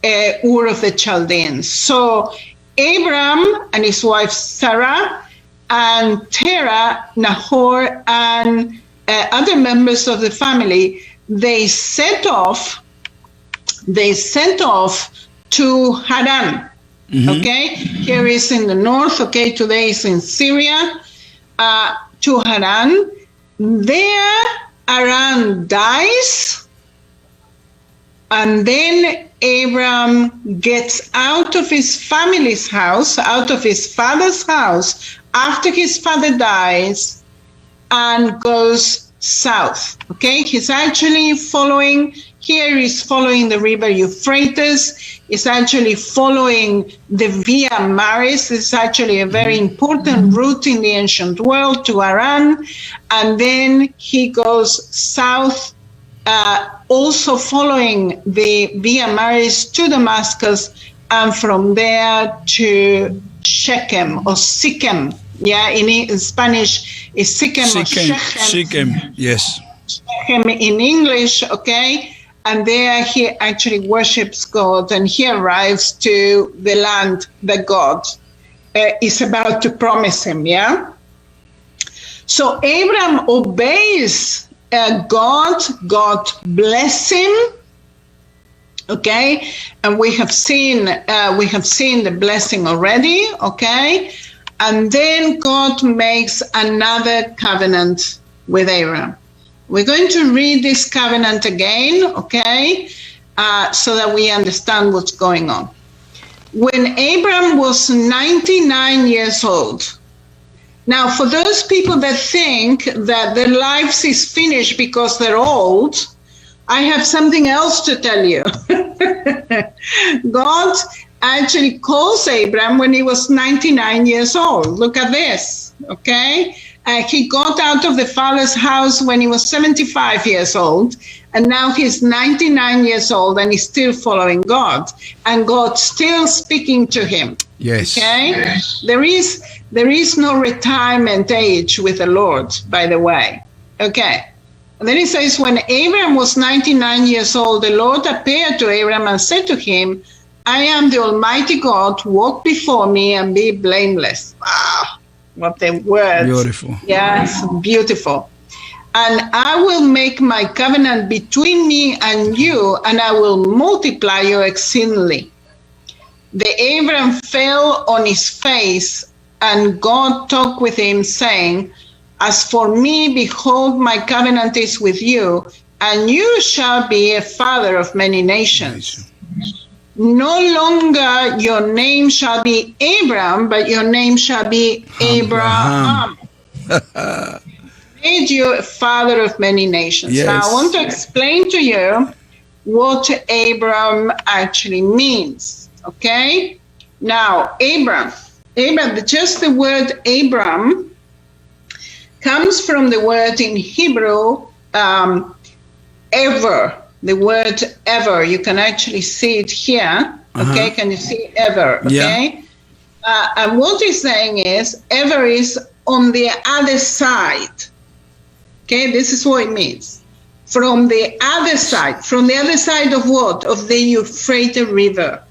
Ur of the Chaldeans. So Abraham and his wife Sarah and Terah, Nahor, and other members of the family, they set off to Haran. Mm-hmm. Okay, here is in the north. Okay, today is in Syria. To Haran. There, Haran dies. And then Abram gets out of his family's house, out of his father's house, after his father dies, and goes south. Okay, he's actually following, here he's following the river Euphrates. He's actually following the Via Maris. It's actually a very important route in the ancient world to Haran. And then he goes south, also following the Via Maris to Damascus, and from there to Shechem or Sikhem. Yeah, in Spanish is Sikhem or Shechem. Sikhem, yes. Shechem in English, okay? And there he actually worships God, and he arrives to the land that God is about to promise him, yeah? So Abram obeys God, God bless him, okay? And we have seen the blessing already, okay? And then God makes another covenant with Abram. We're going to read this covenant again, okay, so that we understand what's going on. When Abram was 99 years old, now for those people that think that their lives is finished because they're old, I have something else to tell you. God actually calls Abram when he was 99 years old. Look at this, okay? He got out of the father's house when he was 75 years old, and now he's 99 years old, and he's still following God, and God's still speaking to him. Yes. Okay? Yes. There is no retirement age with the Lord, by the way. Okay. And then he says, when Abram was 99 years old, the Lord appeared to Abram and said to him, I am the Almighty God, walk before me and be blameless. Wow. What the words. Beautiful. Yes, beautiful. And I will make my covenant between me and you, and I will multiply you exceedingly. The Abram fell on his face, and God talked with him, saying, as for me, behold, my covenant is with you, and you shall be a father of many nations. No longer your name shall be Abram, but your name shall be Abraham. Made you a father of many nations. Yes. Now I want to explain to you what Abram actually means. Okay? Now, Abram, just the word Abram comes from the word in Hebrew, ever. The word ever, you can actually see it here. Okay, can you see ever? Okay, yeah. And what he's saying is, ever is on the other side. Okay, this is what it means. From the other side. From the other side of what? Of the Euphrates River.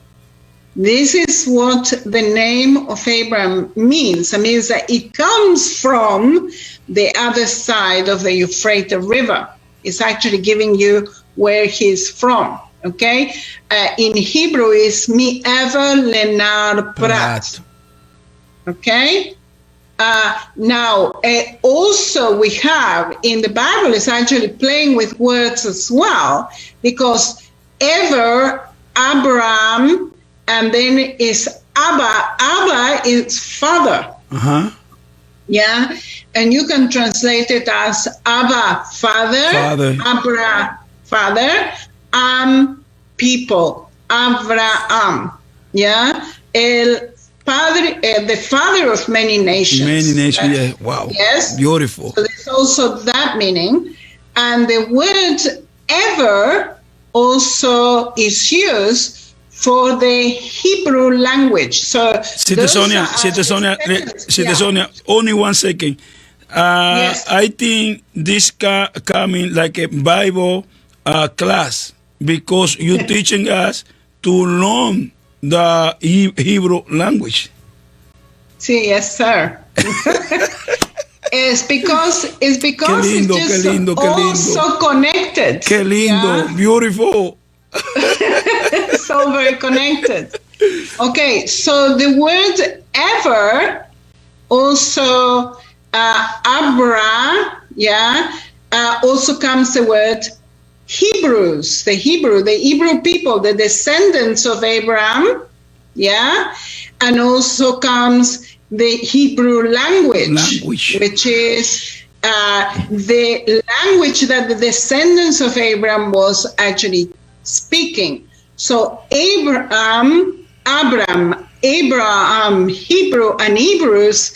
This is what the name of Abram means. It means that it comes from the other side of the Euphrates River. It's actually giving you where he's from, okay? In Hebrew, is mi ever lenar prat, okay? Now, also we have, in the Bible, is actually playing with words as well, because ever, Abraham, and then is Abba. Abba is father. Yeah, and you can translate it as Abba, father. Abra, father, people, Abraham, yeah, padre, the father of many nations. Many nations, yeah, wow. Yes. Beautiful. So there's also that meaning. And the word ever also is used for the Hebrew language. So Sister Sonia, only 1 second. Yes. I think this coming like a Bible class, because you're teaching us to learn the Hebrew language. Sí, yes, sir. It's because lindo, it's just all so connected. Qué lindo, yeah? Beautiful. So very connected. Okay, so the word ever also Abra, yeah, also comes the word Hebrews, the Hebrew people, the descendants of Abraham, yeah, and also comes the Hebrew language. Which is the language that the descendants of Abraham was actually speaking. So Abraham, Hebrew, and Hebrews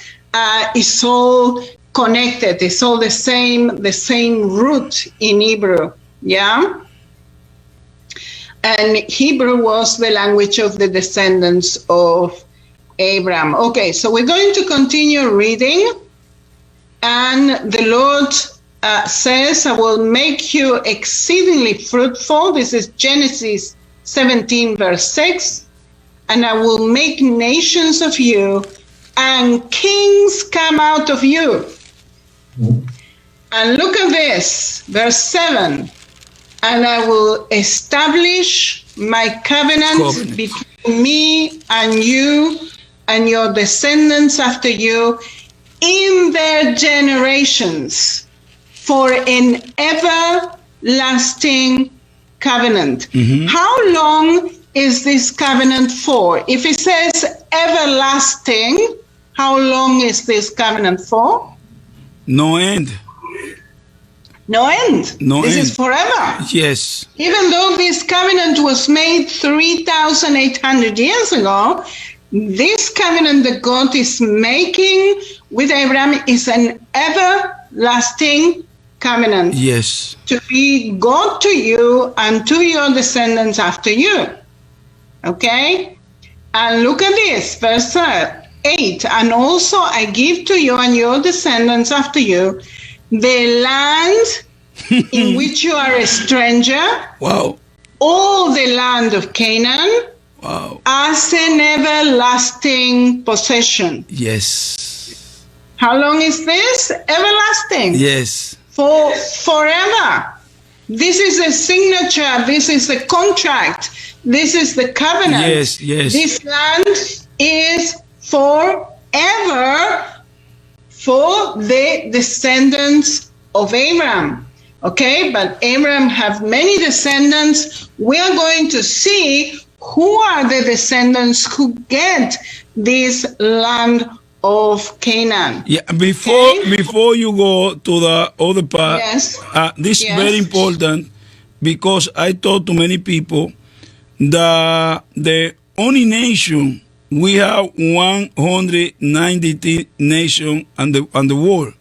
is all connected. It's all the same root in Hebrew, yeah? And Hebrew was the language of the descendants of Abraham. Okay, so we're going to continue reading. And the Lord says, I will make you exceedingly fruitful. This is Genesis 17, verse 6. And I will make nations of you, and kings come out of you. And look at this, verse 7. And I will establish my covenant between me and you and your descendants after you in their generations for an everlasting covenant. How long is this covenant for? If it says everlasting, how long is this covenant for? No end. No end. This is forever. Yes. Even though this covenant was made 3,800 years ago, this covenant that God is making with Abraham is an everlasting covenant. Yes. To be God to you and to your descendants after you. Okay? And look at this, verse 8. And also I give to you and your descendants after you the land in which you are a stranger. Wow. All the land of Canaan. Wow. As an everlasting possession. Yes. How long is this? Everlasting. Yes. For forever. This is a signature. This is the contract. This is the covenant. Yes, yes. This land is forever for the descendants of Abraham. Okay, but Abraham have many descendants. We are going to see who are the descendants who get this land of Canaan. Yeah, before you go to the other part, yes. This is very important because I talk to many people that the only nation we have 190 nations on the world.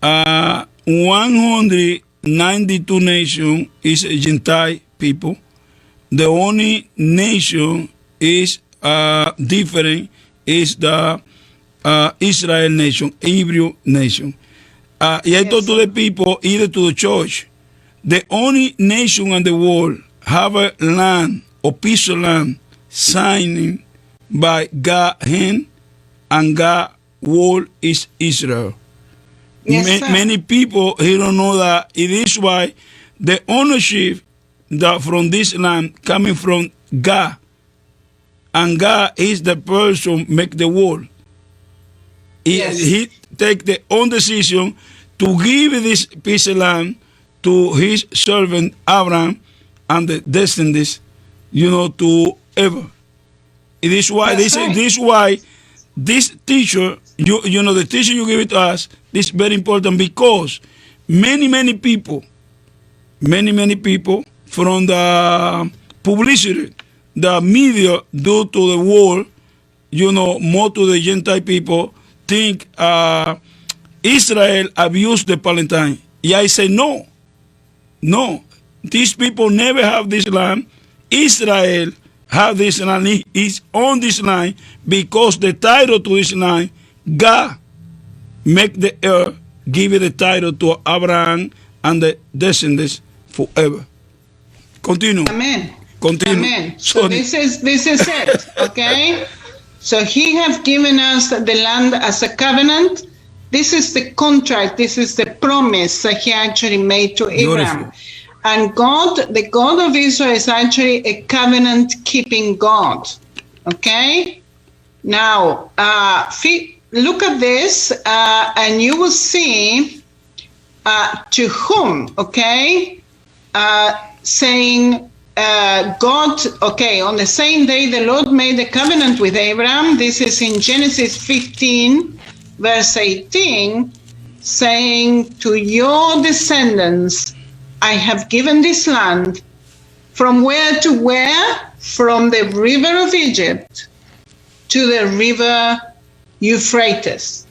192 nations is Gentile people. The only nation is different is the Israel nation, Hebrew nation. I talk to the people, either to the church. The only nation in the world have a land, a piece of land, signing by God's hand, and God's word is Israel. Yes, many people here don't know that. It is why the ownership that from this land coming from God, and God is the person make the world. He take the own decision to give this piece of land to his servant Abraham and the descendants, to ever. It is why this teacher, the teacher you give it to us, this is very important because many people from the publicity, the media do to the world, more to the Gentile people, think Israel abused the Palestine. Yeah, I say no. These people never have this land. Israel have this land. He is on this land because the title to this land, God make the earth, give it the title to Abraham and the descendants forever. Continue. Amen. Continue. Amen. So this is it. Okay. So he have given us the land as a covenant. This is the contract. This is the promise that he actually made to Abraham. Beautiful. And God, the God of Israel, is actually a covenant-keeping God. Okay? Now, look at this, and you will see to whom, okay? saying, God, okay, on the same day the Lord made a covenant with Abraham. This is in Genesis 15, verse 18, saying, to your descendants I have given this land. From where to where? From the river of Egypt to the river Euphrates.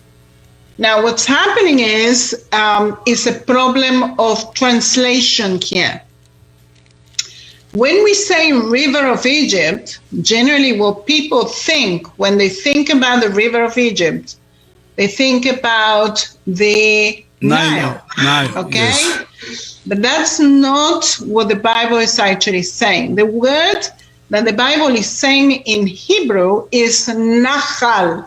Now, what's happening is a problem of translation here. When we say river of Egypt, generally what people think when they think about the river of Egypt, they think about the Nile. Okay? Yes. But that's not what the Bible is actually saying. The word that the Bible is saying in Hebrew is Nahal.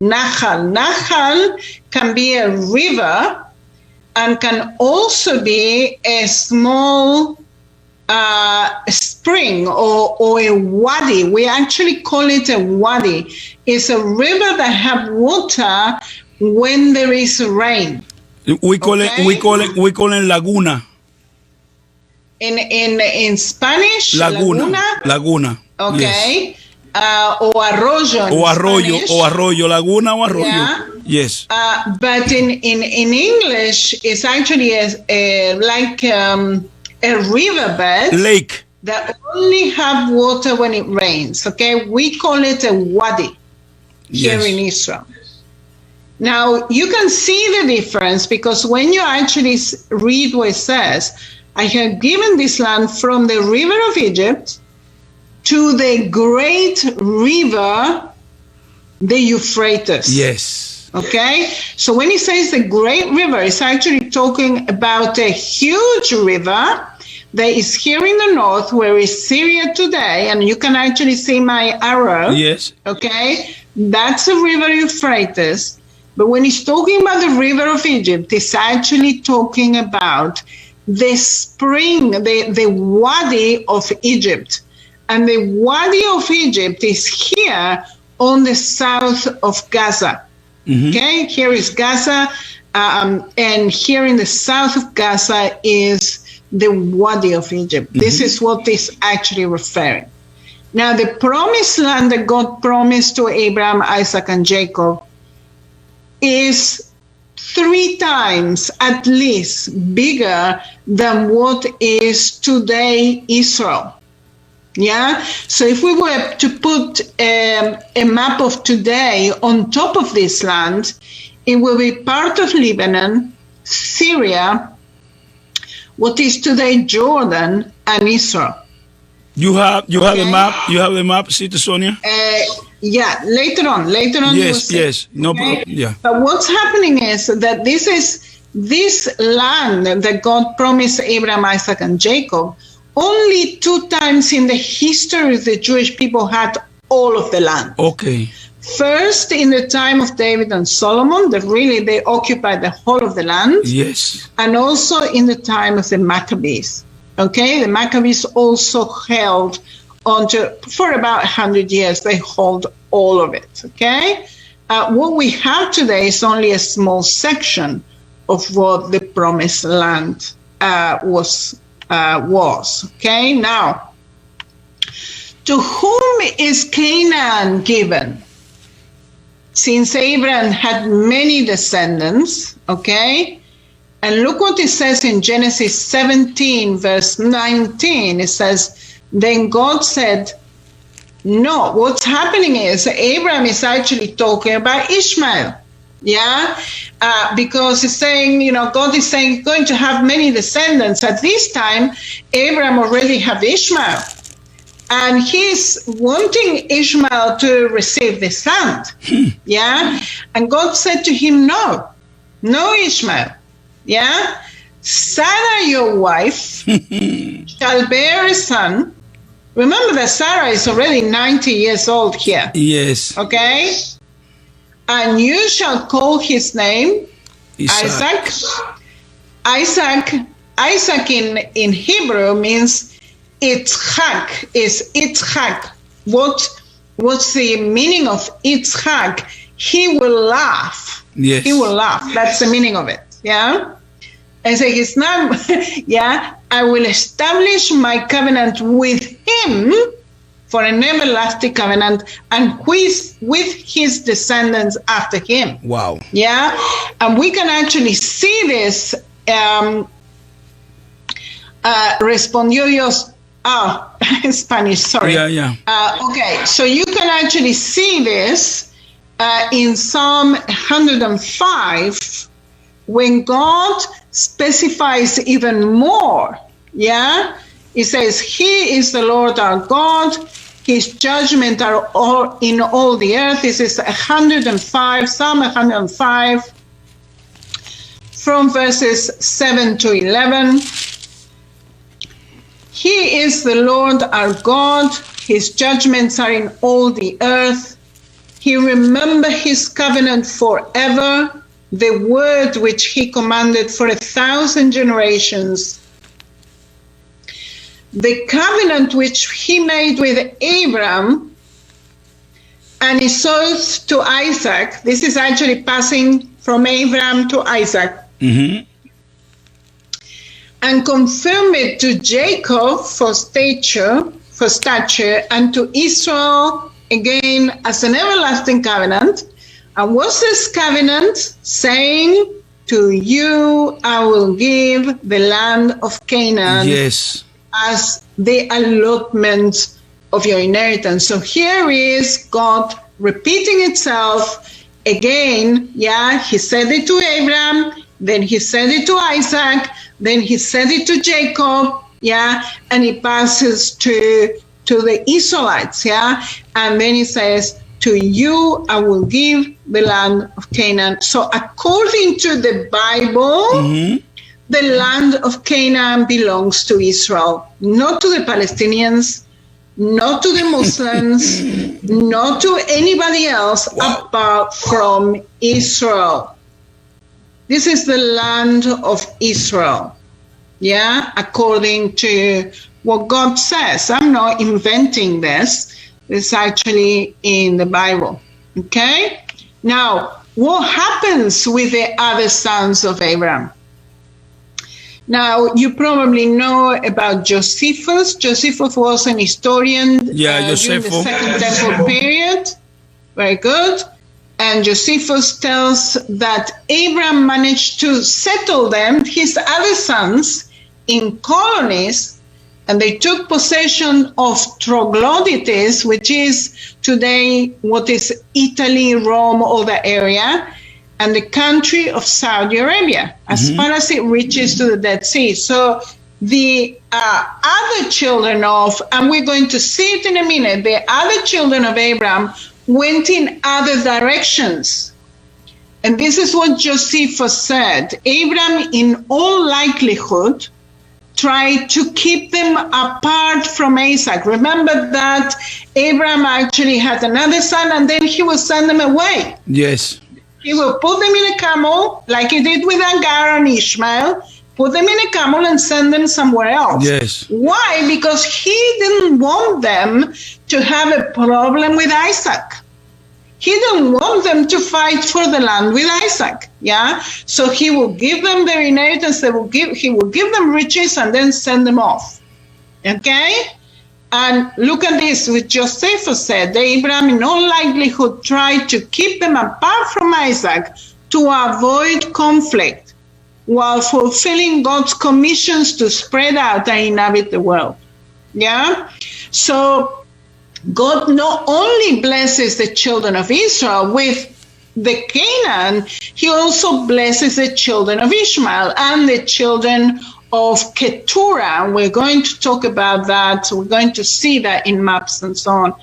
Nahal. Nahal can be a river and can also be a small spring or a wadi. We actually call it a wadi. It's a river that have water when there is rain. We call it laguna. In Spanish, laguna. Okay. Yes. Or arroyo. Laguna or arroyo. Yeah. Yes. But in English, it's actually like a riverbed. Lake. That only have water when it rains. Okay. We call it a wadi here in Israel. Now, you can see the difference because when you actually read what it says, I have given this land from the river of Egypt to the great river, the Euphrates. Yes. Okay? So when he says the great river, it's actually talking about a huge river that is here in the north where is Syria today, and you can actually see my arrow. Yes. Okay? That's the river Euphrates. But when he's talking about the river of Egypt, he's actually talking about the spring, the Wadi of Egypt. And the Wadi of Egypt is here on the south of Gaza. Mm-hmm. Okay, here is Gaza, and here in the south of Gaza is the Wadi of Egypt. Mm-hmm. This is what is actually referring. Now, the promised land that God promised to Abraham, Isaac, and Jacob is 3 times at least bigger than what is today Israel. Yeah. So if we were to put a map of today on top of this land, it will be part of Lebanon, Syria, what is today Jordan, and Israel. You have the map. You have the map, Sister Sonia. Yeah, later on. Yes, no problem. Yeah. But what's happening is that this land that God promised Abraham, Isaac, and Jacob, only 2 times in the history of the Jewish people had all of the land. Okay. First, in the time of David and Solomon, they occupied the whole of the land. Yes. And also in the time of the Maccabees. Okay, the Maccabees also held for about 100 years, they hold all of it, okay? What we have today is only a small section of what the promised land was, okay? Now, to whom is Canaan given? Since Abraham had many descendants, okay? And look what it says in Genesis 17, verse 19. It says, then God said, no, what's happening is Abraham is actually talking about Ishmael. Yeah, because he's saying, God is saying going to have many descendants. At this time, Abraham already have Ishmael. And he's wanting Ishmael to receive this land. Yeah, and God said to him, no Ishmael. Yeah, Sarah, your wife, shall bear a son. Remember that Sarah is already 90 years old here. Yes. Okay? And you shall call his name Isaac. Isaac in Hebrew means Itzhak. Is Itzhak. What's the meaning of Itzhak? He will laugh. Yes. He will laugh. That's the meaning of it. Yeah? And so his name, yeah, I will establish my covenant with him for an everlasting covenant, and with his descendants after him. Wow. Yeah, and we can actually see this. Respondió Dios. Spanish, sorry. Yeah. Okay, so you can actually see this in Psalm 105 when God specifies even more. Yeah, He says, He is the Lord our God. His judgment are all in all the earth. This is 105, Psalm 105, from verses 7 to 11. He is the Lord our God. His judgments are in all the earth. He remembered his covenant forever, the word which he commanded for 1,000 generations. The covenant which he made with Abraham and his oath to Isaac. This is actually passing from Abraham to Isaac. Mm-hmm. And confirm it to Jacob for stature, and to Israel again as an everlasting covenant. And what's this covenant saying? To you I will give the land of Canaan. Yes. As the allotment of your inheritance. So here is God repeating itself again. Yeah, he said it to Abraham, then he said it to Isaac, then he said it to Jacob, yeah, and he passes to the Israelites, yeah, and then he says, to you I will give the land of Canaan. So according to the Bible, mm-hmm. the land of Canaan belongs to Israel, not to the Palestinians, not to the Muslims, not to anybody else apart from Israel. This is the land of Israel, yeah, according to what God says. I'm not inventing this. It's actually in the Bible, okay? Now, what happens with the other sons of Abraham? Now, you probably know about Josephus. Josephus was an historian during the Second Temple period. Very good. And Josephus tells that Abraham managed to settle them, his other sons, in colonies, and they took possession of Troglodytes, which is today what is Italy, Rome, all that area, and the country of Saudi Arabia, as mm-hmm. far as it reaches to the Dead Sea. So the other children of, and we're going to see it in a minute, the other children of Abraham went in other directions. And this is what Josephus said. Abraham, in all likelihood, tried to keep them apart from Isaac. Remember that Abraham actually had another son, and then he will send them away. Yes. He will put them in a camel, like he did with Agar and Ishmael, put them in a camel and send them somewhere else. Yes. Why? Because he didn't want them to have a problem with Isaac. He didn't want them to fight for the land with Isaac. Yeah. So he will give them their inheritance. He will give them riches and then send them off. Okay. And look at this, which Josephus said. Abraham, in all likelihood, tried to keep them apart from Isaac to avoid conflict while fulfilling God's commissions to spread out and inhabit the world. Yeah. So God not only blesses the children of Israel with the Canaan, he also blesses the children of Ishmael and the children of Keturah. We're going to talk about that. We're going to see that in maps and so on.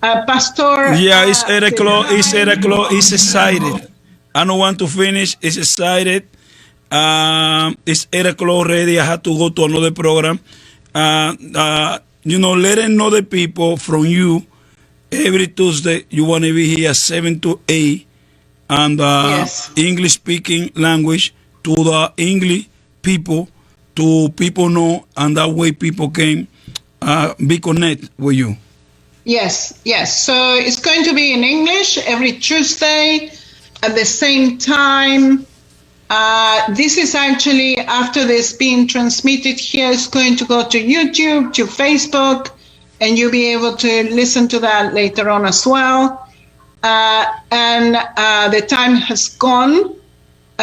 Pastor? Yeah, it's 8 o'clock. It's 8 o'clock. It's excited. I don't want to finish. It's excited. It's 8 o'clock already. I have to go to another program. Letting know the people from you every Tuesday. You want to be here 7 to 8 and yes. English speaking language to the English people, to people know, and that way people can be connected with you. Yes. So it's going to be in English every Tuesday at the same time. This is actually, after this being transmitted here, it's going to go to YouTube, to Facebook, and you'll be able to listen to that later on as well. And the time has gone.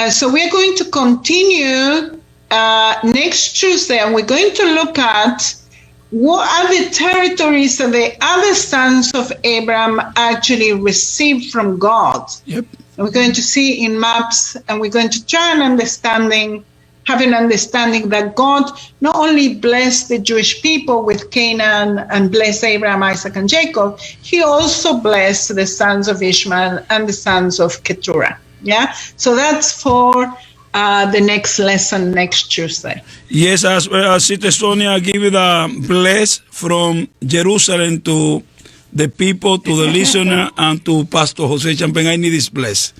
So we're going to continue next Tuesday, and we're going to look at what are the territories that the other sons of Abraham actually received from God. Yep. And we're going to see in maps, and we're going to try and have an understanding that God not only blessed the Jewish people with Canaan and blessed Abraham, Isaac, and Jacob, he also blessed the sons of Ishmael and the sons of Keturah. Yeah, so that's for the next lesson next Tuesday. Yes, as Sister Sonia give it a bless from Jerusalem to the people, to the listener, and to Pastor Jose Champagne. I need this bless.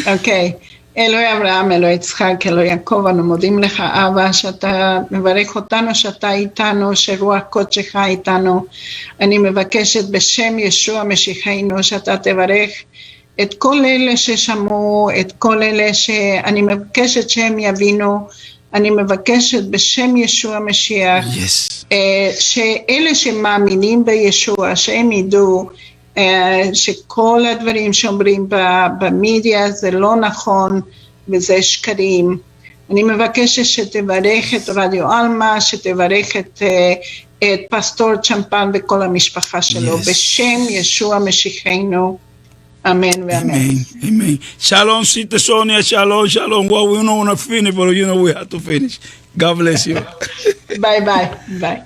Okay. אלוהי אברהם, אלוהי יצחק, אלוהי יעקב, אנו מודים לך אבא שאתה מברך אותנו, שאתה איתנו, שרוח קודשך איתנו. אני מבקשת בשם ישוע משיחנו שאתה תברך את כל אלה ששמעו, את כל אלה שאני מבקשת שהם יבינו. אני מבקשת בשם ישוע משיח, שאלה שמאמינים בישוע, שהם ידעו שכל הדברים שאומרים במדיה זה לא נכון וזה שקרים. אני מבקשת שתברך את רדיו אלמה, שתברך את פסטור צ'מפן וכל המשפחה שלו, בשם ישוע משיחנו. Amen. Amen. Amen. Shalom, Sister Sonia. Shalom, shalom. Well, we don't want to finish, but we have to finish. God bless you. Bye.